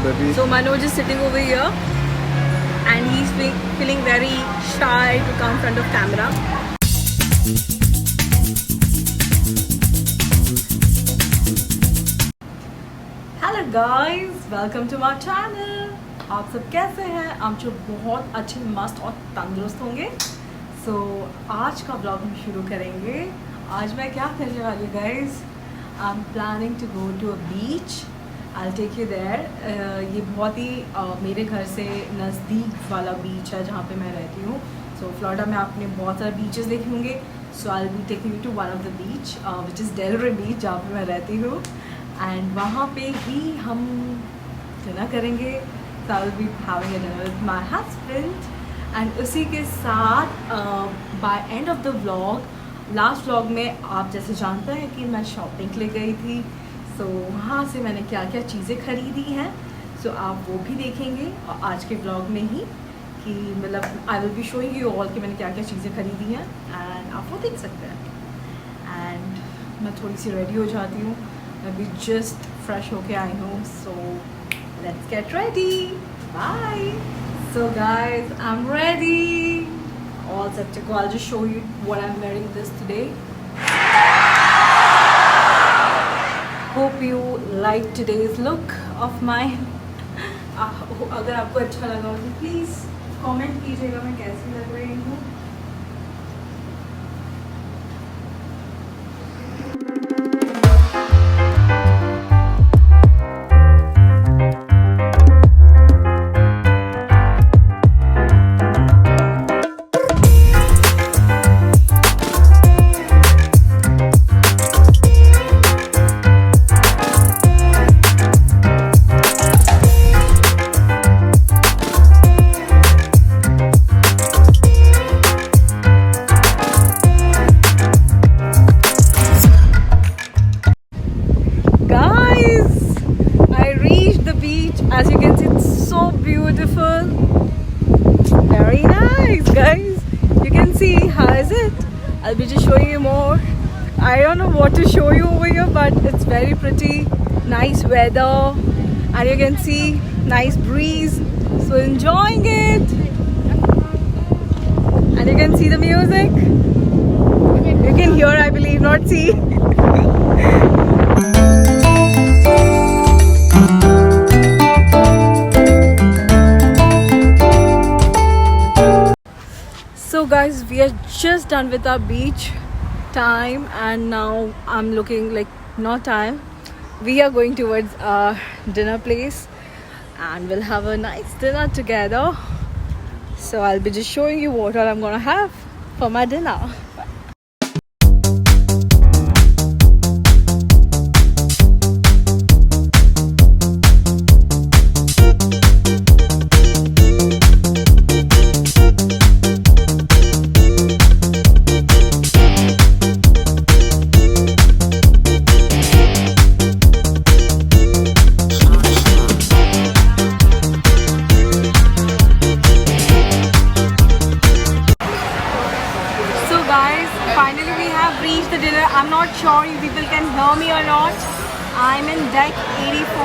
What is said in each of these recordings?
baby. So Manoj is sitting over here and he's feeling very shy to come in front of camera. Hello guys, welcome to my channel. आप सब कैसे हैं? आप जो बहुत अच्छे मस्त और तंदुरुस्त होंगे. So आज का ब्लॉग हम शुरू करेंगे. आज मैं क्या करने वाली guys? I'm planning to go to a beach. I'll take you there. ये बहुत ही मेरे घर से नज़दीक वाला बीच है जहाँ पे मैं रहती हूँ. So फ्लोरिडा में आपने बहुत सारे बीचेस देखे होंगे. So I'll be taking you to one of the beach, which is Delray Beach, जहाँ पे मैं रहती हूँ. And वहाँ पे ही हम डिनर करेंगे. So I'll be having a dinner with my husband. And उसी के साथ by end of the vlog, last vlog में आप जैसे जानते हैं कि मैं शॉपिंग के लिए गई थी. सो वहाँ से मैंने क्या क्या चीज़ें ख़रीदी हैं. सो आप वो भी देखेंगे और आज के व्लॉग में ही कि मतलब I will be showing you all कि मैंने क्या क्या चीज़ें ख़रीदी हैं. एंड आप वो देख सकते हैं. एंड मैं थोड़ी सी रेडी हो जाती हूँ. मैं भी जस्ट फ्रेश होके आई हूँ. So let's get ready. Bye. So guys I am ready. All set to go. I'll just show you what I'm wearing this today. Hope you like today's look of mine. अगर आपको अच्छा लगा हो तो please comment कीजिएगा मैं कैसी लग रही हूँ. As you can see, it's so beautiful. Very nice, guys. You can see, how is it? I'll be just showing you more. I don't know what to show you over here, but it's very pretty. Nice weather. And you can see, nice breeze. So enjoying it. And you can see the music. You can hear, I believe, not see. So guys, we are just done with our beach time and now I'm looking like not time. We are going towards our dinner place and we'll have a nice dinner together. So I'll be just showing you what all I'm gonna have for my dinner. Finally we have reached the dinner. I'm not sure you people can hear me or not. I'm in deck 84.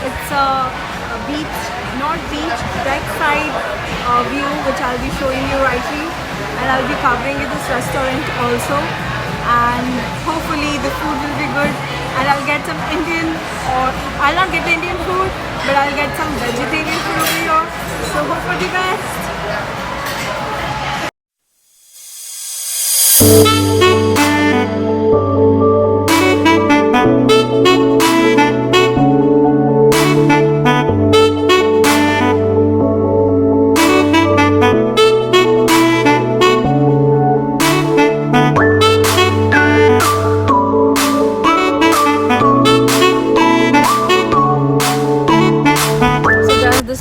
It's a beach, not beach, deck side view which I'll be showing you rightly. And I'll be covering this restaurant also. And hopefully the food will be good. And I'll get some Indian, or I'll not get Indian food, but I'll get some vegetarian food over here. So hope for the best.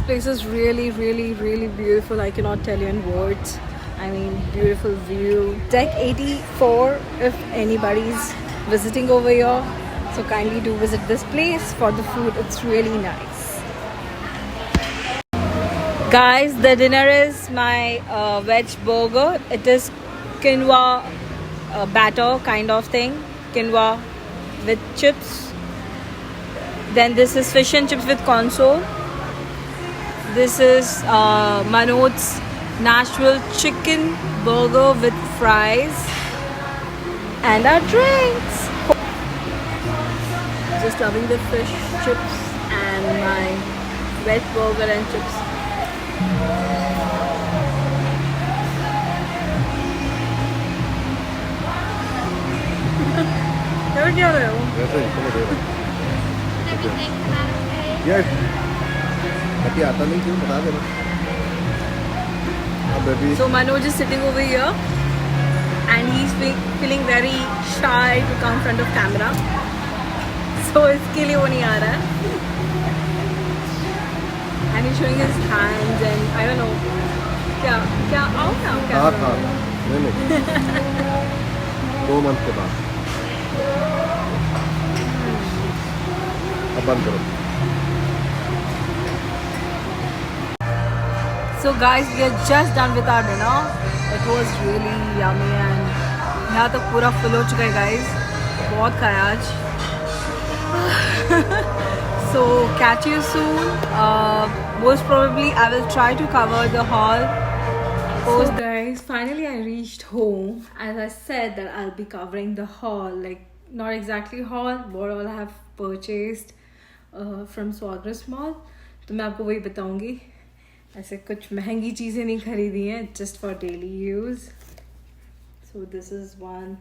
This is really beautiful. I cannot tell you in words. I mean, beautiful view. Deck 84 if anybody's visiting over here. So kindly do visit this place for the food. It's really nice. Guys, the dinner is my veg burger. It is quinoa batter kind of thing. Quinoa with chips. Then this is fish and chips with console. This is Manoj's Nashville chicken burger with fries. And our drinks. Just loving the fish chips and my veg burger and chips. क्या रहे हो? Yes. Tapi आता नहीं क्यों बता देना. So Manoj is sitting over here and he's feeling very shy to come in front of camera. So इसके लिए वो नहीं आ रहा है. And he's showing his hands and I don't know. क्या out now camera? नहीं 2 month के बाद. अब बंद करो. So guys, we are just done with our dinner. It was really yummy and यहाँ तक पूरा full हो चुका है guys. बहुत खाया आज. So catch you soon. Most probably I will try to cover the haul. So guys, finally I reached home. As I said that I'll be covering the haul, like not exactly haul, what all I have purchased from Sawgrass Mall. तो मैं आपको वही बताऊंगी. ऐसे कुछ महंगी चीज़ें नहीं खरीदी हैं, just for daily use. So this is one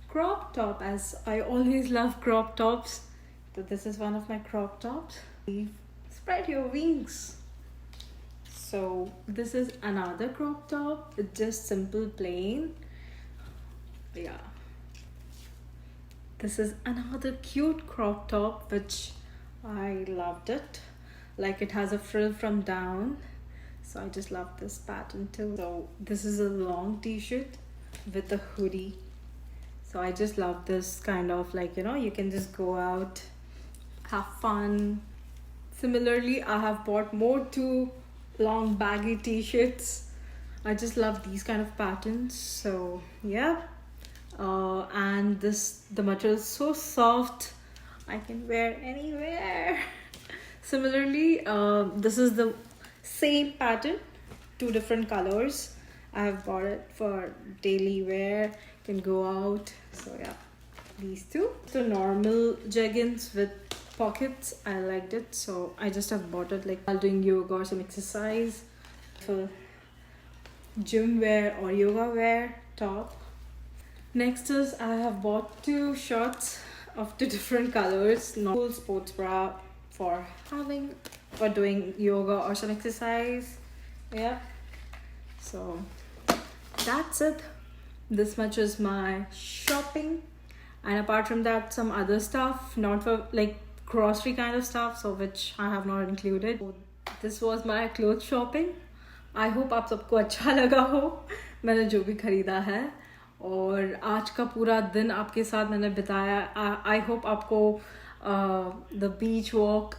crop top, as I always love crop tops. So this is one of my crop tops. Spread your wings. So this is another crop top. It's just simple plain. Yeah. This is another cute crop top which I loved it. Like it has a frill from down. So I just love this pattern too. So this is a long t-shirt with a hoodie. So I just love this kind of, like, you know, you can just go out, have fun. Similarly, I have bought more 2 long baggy t-shirts. I just love these kind of patterns. So yeah. And the material is so soft. I can wear anywhere. Similarly, this is the same pattern, 2 different colors. I have bought it for daily wear. Can go out. So yeah, these 2. So normal jeggings with pockets. I liked it, so I just have bought it like while doing yoga or some exercise. For gym wear or yoga wear top. Next is I have bought 2 shorts of 2 different colors. Normal sports bra for doing yoga or some exercise. Yeah. So that's it. This much is my shopping, and apart from that, some other stuff, not for like grocery kind of stuff, so which I have not included. So this was my clothes shopping. I hope आप सबको अच्छा लगा हो मैंने जो भी खरीदा है, और आज का पूरा दिन आपके साथ मैंने बिताया. I hope आपको the beach walk,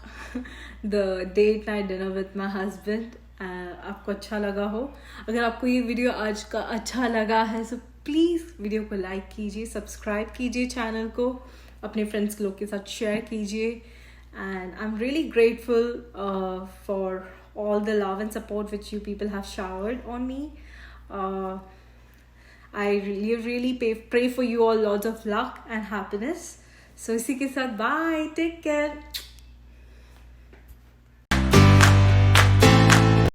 the date night dinner with my husband, आपको अच्छा लगा हो. अगर आपको ये वीडियो आज का अच्छा लगा है तो प्लीज़ वीडियो को लाइक कीजिए, सब्सक्राइब कीजिए चैनल को, अपने फ्रेंड्स लोग के साथ शेयर कीजिए. And I am really grateful for all the love and support which you people have showered on me. I really pray for you all lots of luck and happiness. So इसी के साथ bye, take care.